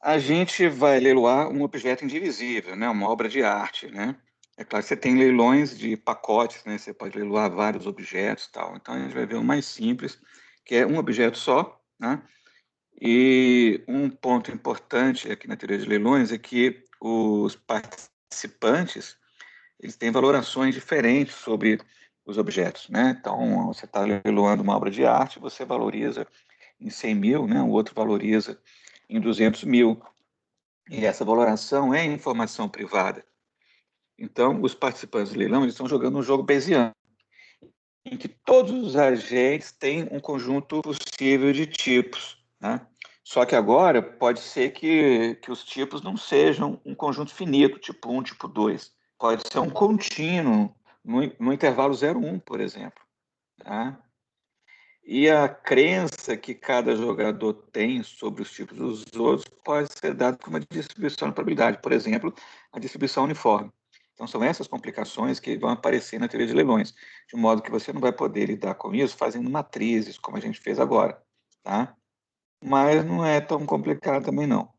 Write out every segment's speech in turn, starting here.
A gente vai leiloar um objeto indivisível, né? Uma obra de arte, né? É claro que você tem leilões de pacotes, né? Você pode leiloar vários objetos, e tal. Então a gente vai ver o mais simples, que é um objeto só, né? E um ponto importante aqui na teoria de leilões é que os participantes eles têm valorações diferentes sobre os objetos, né? Então você está leiloando uma obra de arte, você valoriza em 100 mil, né? O outro valoriza em 200 mil. E essa valoração é informação privada. Então, os participantes do leilão eles estão jogando um jogo bayesiano, em que todos os agentes têm um conjunto possível de tipos, né? Só que agora pode ser que os tipos não sejam um conjunto finito, tipo 1, tipo 2. Pode ser um contínuo, no intervalo 0,1, por exemplo. Tá? E a crença que cada jogador tem sobre os tipos dos outros pode ser dada por uma distribuição de probabilidade, por exemplo, a distribuição uniforme. Então, são essas complicações que vão aparecer na teoria de leilões, de modo que você não vai poder lidar com isso fazendo matrizes, como a gente fez agora. Tá? Mas não é tão complicado também, não.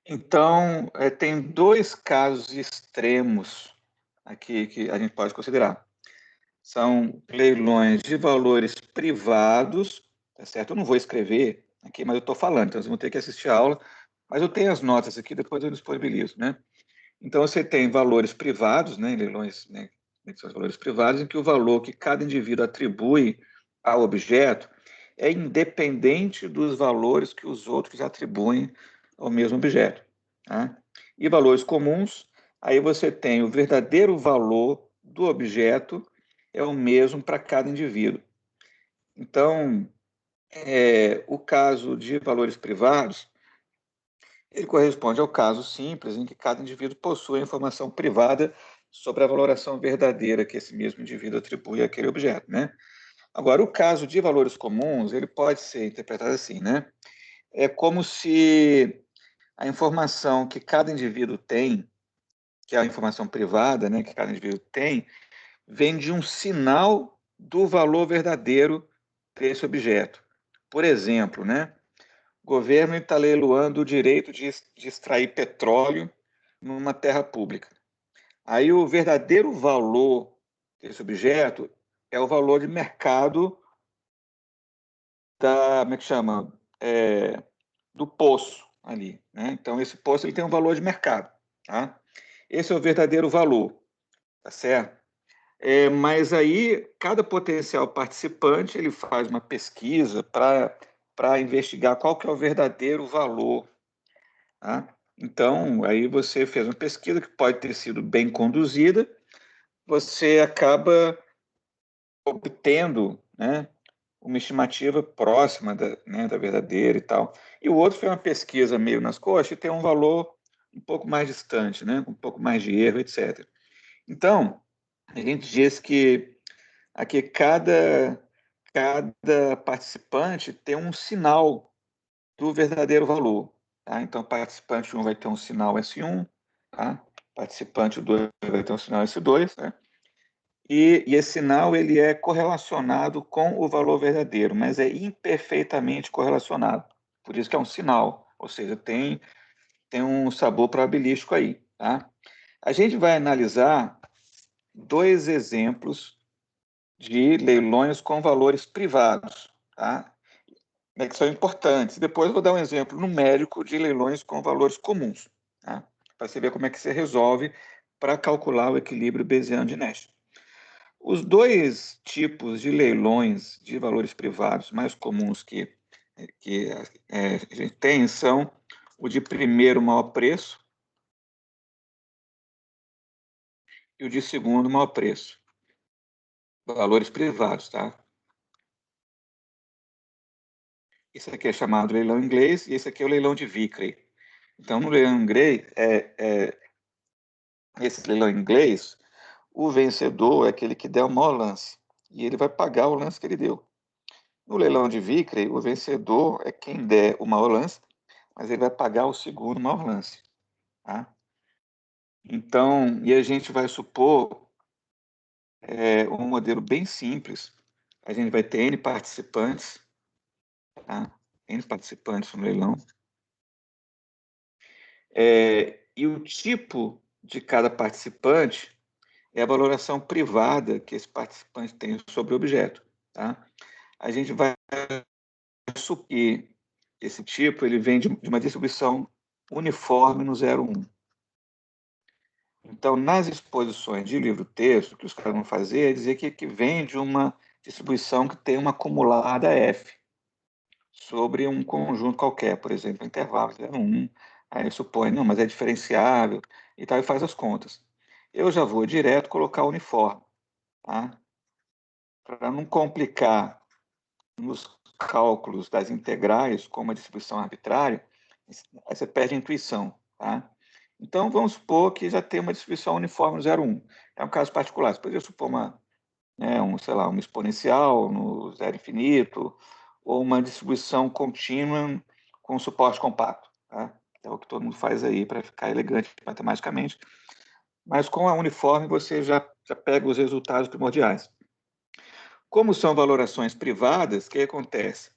Então, tem dois casos extremos aqui que a gente pode considerar. São leilões de valores privados, tá certo? Eu não vou escrever aqui, mas eu estou falando, então vocês vão ter que assistir a aula, mas eu tenho as notas aqui, depois eu disponibilizo, né? Então você tem valores privados, né, leilões, né, que são os valores privados, em que o valor que cada indivíduo atribui ao objeto é independente dos valores que os outros atribuem ao mesmo objeto. Tá? E valores comuns, aí você tem o verdadeiro valor do objeto é o mesmo para cada indivíduo. Então, o caso de valores privados, ele corresponde ao caso simples em que cada indivíduo possui a informação privada sobre a valoração verdadeira que esse mesmo indivíduo atribui àquele objeto, né? Agora, o caso de valores comuns, ele pode ser interpretado assim, né? É como se a informação que cada indivíduo tem, que é a informação privada, né, que cada indivíduo tem, vem de um sinal do valor verdadeiro desse objeto. Por exemplo, né, o governo está leiloando o direito de extrair petróleo numa terra pública. Aí o verdadeiro valor desse objeto é o valor de mercado como é que chama? Do poço ali. Né? Então, esse poço ele tem um valor de mercado. Tá? Esse é o verdadeiro valor, tá certo? Mas aí, cada potencial participante ele faz uma pesquisa para investigar qual que é o verdadeiro valor. Tá? Então, aí você fez uma pesquisa que pode ter sido bem conduzida, você acaba obtendo, né, uma estimativa próxima da verdadeira e tal. E o outro foi uma pesquisa meio nas coxas e tem um valor um pouco mais distante, né, um pouco mais de erro, etc. Então, a gente diz que aqui cada participante tem um sinal do verdadeiro valor. Tá? Então, participante 1 vai ter um sinal S1, tá? Participante 2 vai ter um sinal S2, né? E esse sinal ele é correlacionado com o valor verdadeiro, mas é imperfeitamente correlacionado. Por isso que é um sinal, ou seja, tem um sabor probabilístico aí. Tá? A gente vai analisar dois exemplos de leilões com valores privados, tá? Que são importantes. Depois eu vou dar um exemplo numérico de leilões com valores comuns, tá? Para você ver como é que você resolve para calcular o equilíbrio Bayesiano de Nash. Os dois tipos de leilões de valores privados mais comuns que a gente tem são o de primeiro maior preço e o de segundo maior preço. Valores privados, tá? Esse aqui é chamado leilão inglês e esse aqui é o leilão de Vickrey. Então, no leilão inglês, esse leilão inglês, o vencedor é aquele que der o maior lance e ele vai pagar o lance que ele deu. No leilão de Vickrey, o vencedor é quem der o maior lance, mas ele vai pagar o segundo maior lance. Tá? Então, e a gente vai supor um modelo bem simples. A gente vai ter N participantes, tá? N participantes no leilão. E o tipo de cada participante é a valoração privada que esse participante tem sobre o objeto. Tá? A gente vai supor esse tipo ele vem de uma distribuição uniforme no 0,1. Então, nas exposições de livro-texto, o que os caras vão fazer é dizer que vem de uma distribuição que tem uma acumulada F sobre um conjunto qualquer, por exemplo, intervalo 0,1. Aí supõe, não, mas é diferenciável e tal, e faz as contas. Eu já vou direto colocar uniforme, tá? Para não complicar nos cálculos das integrais com uma distribuição arbitrária, aí você perde a intuição, tá? Então, vamos supor que já tem uma distribuição uniforme no 0,1. É um caso particular. Você poderia supor sei lá, uma exponencial no zero infinito, ou uma distribuição contínua com suporte compacto. Tá? É o que todo mundo faz aí para ficar elegante matematicamente. Mas com a uniforme você já pega os resultados primordiais. Como são valorações privadas, o que acontece?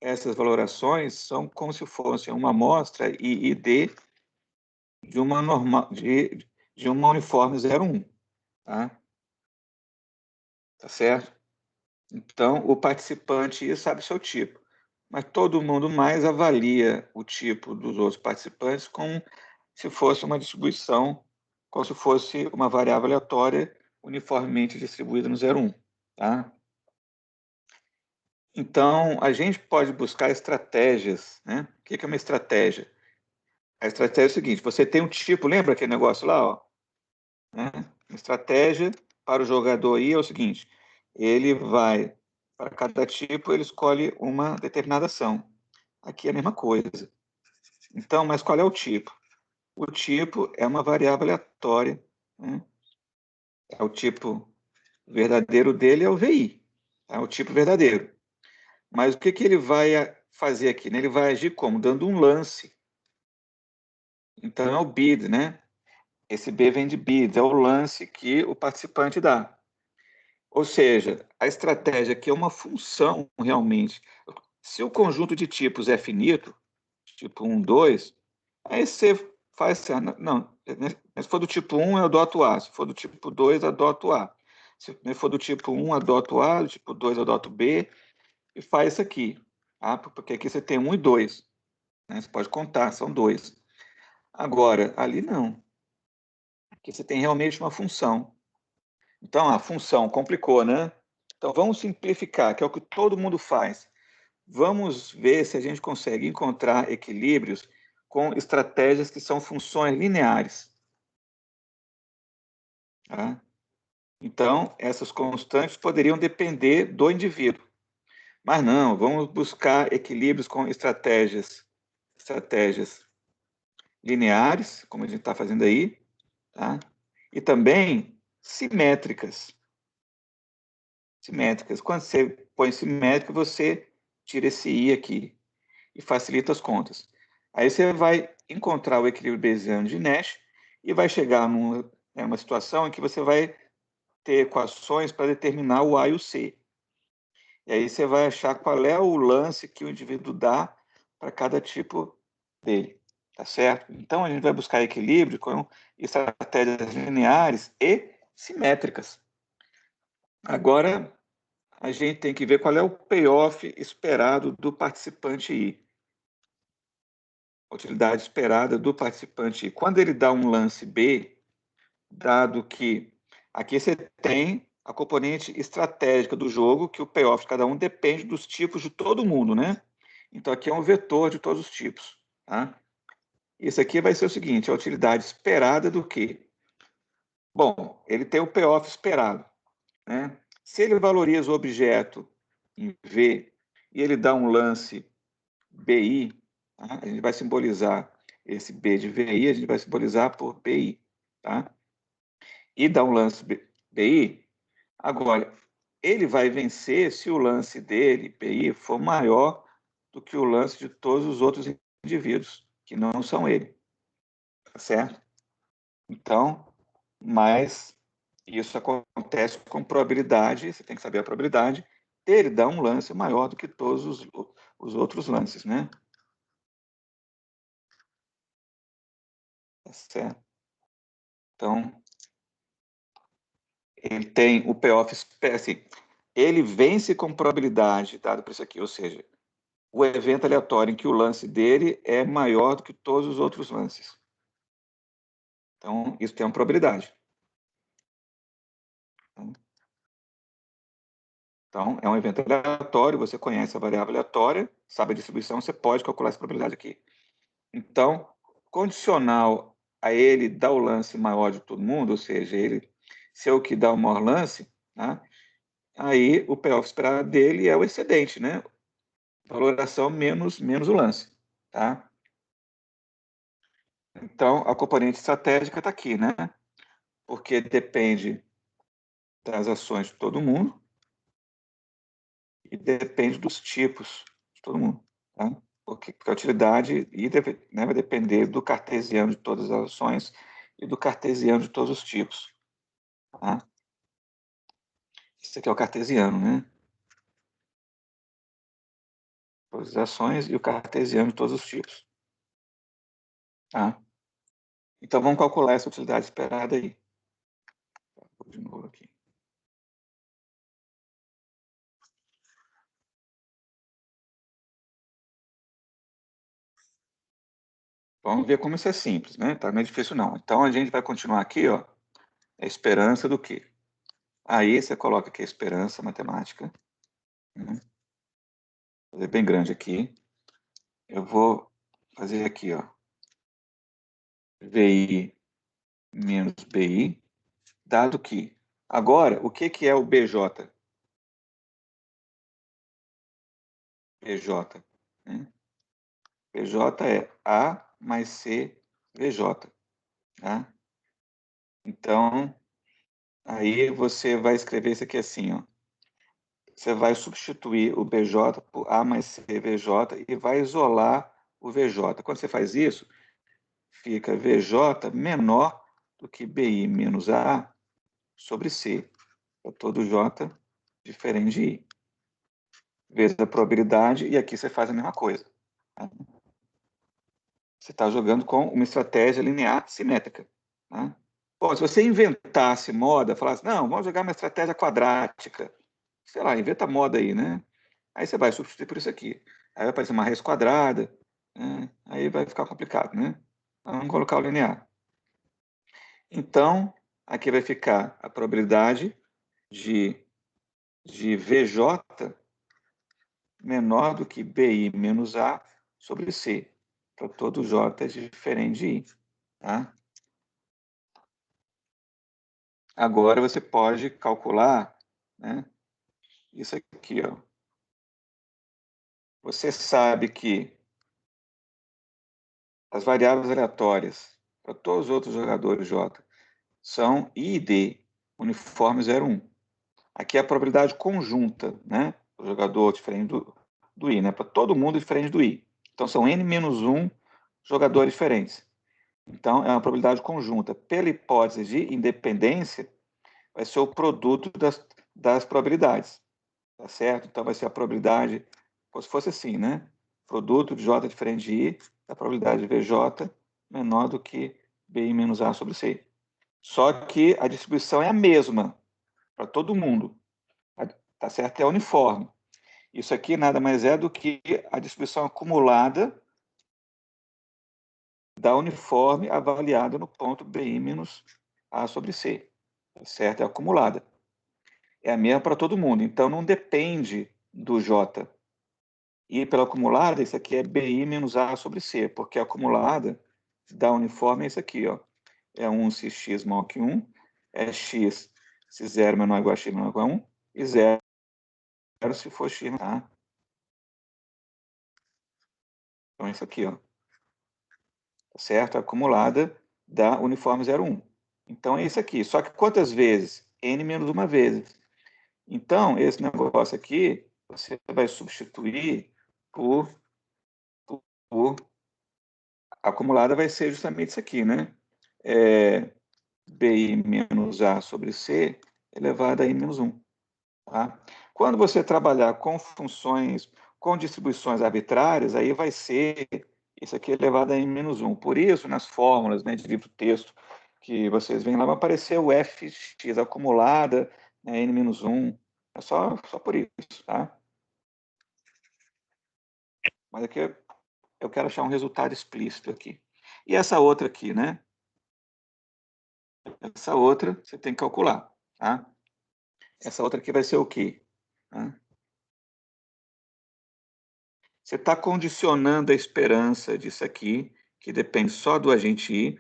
Essas valorações são como se fossem uma amostra I e D de uma normal, de uma uniforme 0,1. Tá? Tá certo? Então, o participante sabe seu tipo, mas todo mundo mais avalia o tipo dos outros participantes como se fosse uma distribuição, como se fosse uma variável aleatória uniformemente distribuída no 0,1. Tá? Então, a gente pode buscar estratégias. Né? O que é uma estratégia? A estratégia é o seguinte: você tem um tipo, lembra aquele negócio lá? Ó, né? Estratégia para o jogador aí é o seguinte: ele vai, para cada tipo, ele escolhe uma determinada ação. Aqui é a mesma coisa. Então, mas qual é o tipo? O tipo é uma variável aleatória. Né? É o tipo verdadeiro dele, é o VI. É o tipo verdadeiro. Mas o que ele vai fazer aqui? Ele vai agir como? Dando um lance. Então, é o bid, né? Esse B vem de bid, é o lance que o participante dá. Ou seja, a estratégia aqui é uma função realmente. Se o conjunto de tipos é finito, tipo 1, 2, aí você faz assim, não, se for do tipo 1, eu adoto A, se for do tipo 2, eu adoto A. Se for do tipo 1, eu adoto A, do tipo 2, eu adoto B, e faz isso aqui. Tá? Porque aqui você tem 1 e 2. Né? Você pode contar, são 2. Agora, ali não. Aqui você tem realmente uma função. Então, a função complicou, né? Então, vamos simplificar, que é o que todo mundo faz. Vamos ver se a gente consegue encontrar equilíbrios com estratégias que são funções lineares. Tá? Então, essas constantes poderiam depender do indivíduo. Mas não, vamos buscar equilíbrios com estratégias lineares, como a gente está fazendo aí, tá? E também simétricas. Simétricas. Quando você põe simétrico, você tira esse i aqui e facilita as contas. Aí você vai encontrar o equilíbrio bayesiano de Nash e vai chegar numa situação em que você vai ter equações para determinar o A e o C. E aí você vai achar qual é o lance que o indivíduo dá para cada tipo dele. Tá certo? Então a gente vai buscar equilíbrio com estratégias lineares e simétricas. Agora a gente tem que ver qual é o payoff esperado do participante I. A utilidade esperada do participante I. Quando ele dá um lance B, dado que aqui você tem a componente estratégica do jogo, que o payoff de cada um depende dos tipos de todo mundo, né? Então aqui é um vetor de todos os tipos. Tá? Isso aqui vai ser o seguinte: a utilidade esperada do quê? Bom, ele tem o payoff esperado. Né? Se ele valoriza o objeto em V e ele dá um lance BI, tá? A gente vai simbolizar esse B de VI, a gente vai simbolizar por BI. Tá? E dá um lance BI. Agora, ele vai vencer se o lance dele, BI, for maior do que o lance de todos os outros indivíduos, que não são ele. Tá certo? Então, mas isso acontece com probabilidade, você tem que saber a probabilidade dele dar um lance maior do que todos os outros lances, né? Tá certo? Então, ele tem o payoff, assim, ele vence com probabilidade, dado por isso aqui, ou seja, o evento aleatório em que o lance dele é maior do que todos os outros lances. Então, isso tem uma probabilidade. Então, é um evento aleatório, você conhece a variável aleatória, sabe a distribuição, você pode calcular essa probabilidade aqui. Então, condicional a ele dar o lance maior de todo mundo, ou seja, ele ser o que dá o maior lance, né? Aí o payoff esperado dele é o excedente, né? Valoração menos o lance, tá? Então, a componente estratégica está aqui, né? Porque depende das ações de todo mundo e depende dos tipos de todo mundo, tá? Porque a utilidade né, vai depender do cartesiano de todas as ações e do cartesiano de todos os tipos, tá? Esse aqui é o cartesiano, né? Todas as ações e o cartesiano de todos os tipos, tá? Então, vamos calcular essa utilidade esperada aí. Vou de novo aqui. Vamos ver como isso é simples, né? Tá, não é difícil não. Então, a gente vai continuar aqui, ó. A esperança do quê? Aí você coloca aqui a esperança matemática, né? Vou fazer bem grande aqui. Eu vou fazer aqui, ó. VI menos BI, dado que... Agora, o que que é o BJ? BJ, né? BJ é A mais C VJ, tá? Então, aí você vai escrever isso aqui assim, ó. Você vai substituir o BJ por A mais C VJ e vai isolar o VJ. Quando você faz isso, fica VJ menor do que BI menos A sobre C. É todo J diferente de I. Vezes a probabilidade, e aqui você faz a mesma coisa. Tá? Você está jogando com uma estratégia linear simétrica. Tá? Pô, se você inventasse moda, falasse, não, vamos jogar uma estratégia quadrática, sei lá, inventa moda aí, né? Aí você vai substituir por isso aqui. Aí vai aparecer uma raiz quadrada, né? Aí vai ficar complicado, né? Vamos colocar o linear. Então, aqui vai ficar a probabilidade de VJ menor do que BI menos A sobre C. Para todo J é diferente de I. Tá? Agora você pode calcular, né, isso aqui. Ó. Você sabe que as variáveis aleatórias para todos os outros jogadores J são I e D, uniforme 0,1. Aqui é a probabilidade conjunta, né? O jogador diferente do I, né? Para todo mundo diferente do I. Então são N menos 1 jogadores diferentes. Então é uma probabilidade conjunta. Pela hipótese de independência, vai ser o produto das probabilidades. Tá certo? Então vai ser a probabilidade, como se fosse assim, né? Produto de J diferente de I, a probabilidade de VJ menor do que BI menos A sobre C. Só que a distribuição é a mesma para todo mundo. Tá certo? É uniforme. Isso aqui nada mais é do que a distribuição acumulada da uniforme avaliada no ponto BI menos A sobre C. Tá certo? É acumulada. É a mesma para todo mundo. Então, não depende do J. E pela acumulada, isso aqui é BI menos A sobre C, porque a acumulada da uniforme é isso aqui, ó. É 1 se x maior que 1, é x se 0 menor ou igual a x menor ou igual a 1, e 0 se for x, tá? Então, isso aqui, ó. Tá certo? A acumulada da uniforme 0,1. Então, é isso aqui. Só que quantas vezes? N menos uma vezes. Então, esse negócio aqui, você vai substituir por, por a acumulada vai ser justamente isso aqui, né? É, BI menos A sobre C elevado a I menos 1. Tá? Quando você trabalhar com funções, com distribuições arbitrárias, aí vai ser Isso aqui é elevado a n-1. Por isso, nas fórmulas, né, de livro-texto que vocês veem lá, vai aparecer o fx acumulada, né, n-1. É só por isso, tá? Mas aqui eu quero achar um resultado explícito aqui. E essa outra aqui, né? Essa outra você tem que calcular, tá? Essa outra aqui vai ser o quê? Tá? Você está condicionando a esperança disso aqui, que depende só do agente I,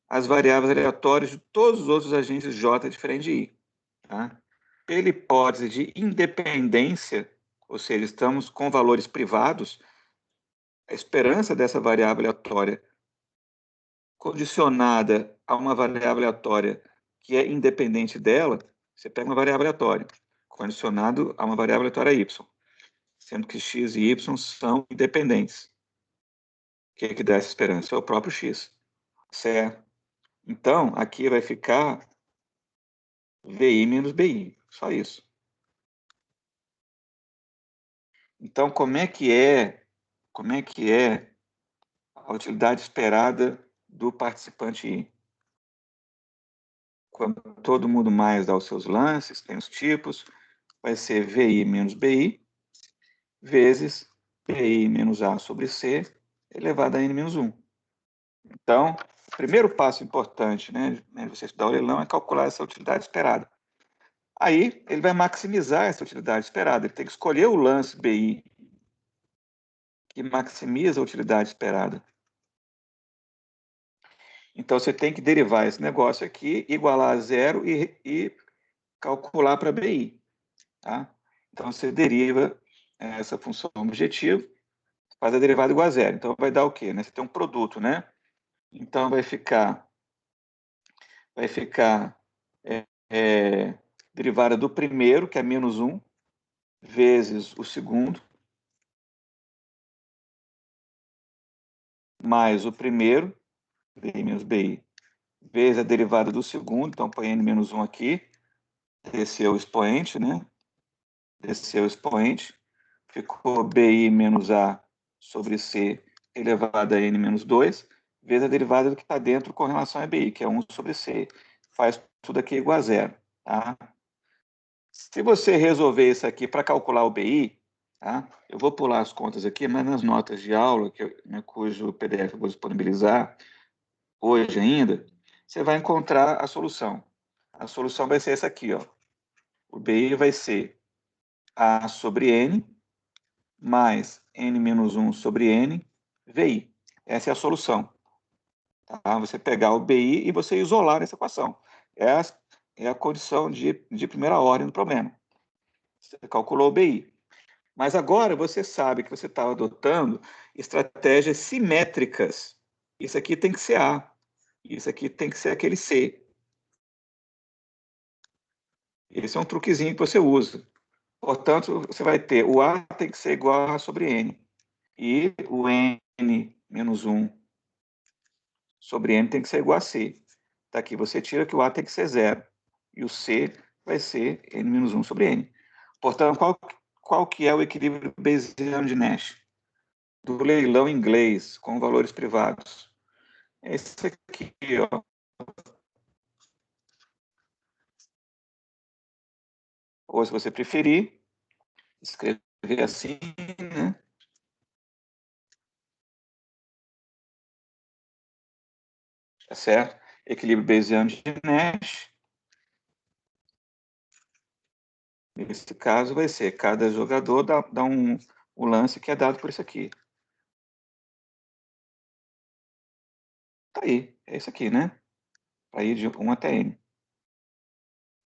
às variáveis aleatórias de todos os outros agentes J diferente de I. Tá? Pela hipótese de independência, ou seja, estamos com valores privados, a esperança dessa variável aleatória condicionada a uma variável aleatória que é independente dela, você pega uma variável aleatória, condicionado a uma variável aleatória y, sendo que x e y são independentes. O que é que dá essa esperança? É o próprio x. Certo? Então, aqui vai ficar VI menos BI, só isso. Então, como é que é a utilidade esperada do participante I? Quando todo mundo mais dá os seus lances, tem os tipos, vai ser VI menos BI, vezes BI menos A sobre C, elevado a N menos 1. Então, o primeiro passo importante, né, de você estudar o leilão é calcular essa utilidade esperada. Aí, ele vai maximizar essa utilidade esperada. Ele tem que escolher o lance BI que maximiza a utilidade esperada. Então, você tem que derivar esse negócio aqui, igualar a zero e calcular para BI. Tá? Então, você deriva essa função objetivo, faz a derivada igual a zero. Então, vai dar o quê? Né? Você tem um produto, né? Então, vai ficar derivada do primeiro, que é menos 1, vezes o segundo, mais o primeiro, BI menos BI, vezes a derivada do segundo, então põe n menos 1 aqui, desceu o expoente, né? Desceu o expoente, ficou BI menos A sobre C elevado a n menos 2, vezes a derivada do que está dentro com relação a BI, que é 1 sobre C. Faz tudo aqui igual a zero. Tá? Se você resolver isso aqui para calcular o BI, tá? Eu vou pular as contas aqui, mas nas notas de aula, né, cujo PDF eu vou disponibilizar hoje ainda, você vai encontrar a solução. A solução vai ser essa aqui, ó. O BI vai ser A sobre N mais N menos 1 sobre N VI. Essa é a solução. Tá? Você pegar o BI e você isolar essa equação. É a condição de primeira ordem do problema. Você calculou o BI. Mas agora você sabe que você está adotando estratégias simétricas. Isso aqui tem que ser A. Isso aqui tem que ser aquele C. Esse é um truquezinho que você usa. Portanto, você vai ter o A tem que ser igual a A sobre N. E o N menos 1 sobre N tem que ser igual a C. Daqui você tira que o A tem que ser zero. E o C vai ser N menos 1 sobre N. Portanto, qual que é o equilíbrio bayesiano de Nash? Do leilão inglês com valores privados. É esse aqui, ó. Ou, se você preferir, escrever assim, né? Tá certo? Equilíbrio bayesiano de Nash. Nesse caso, vai ser cada jogador dá um lance que é dado por isso aqui. Tá aí, é isso aqui, né? Para ir de 1 até N.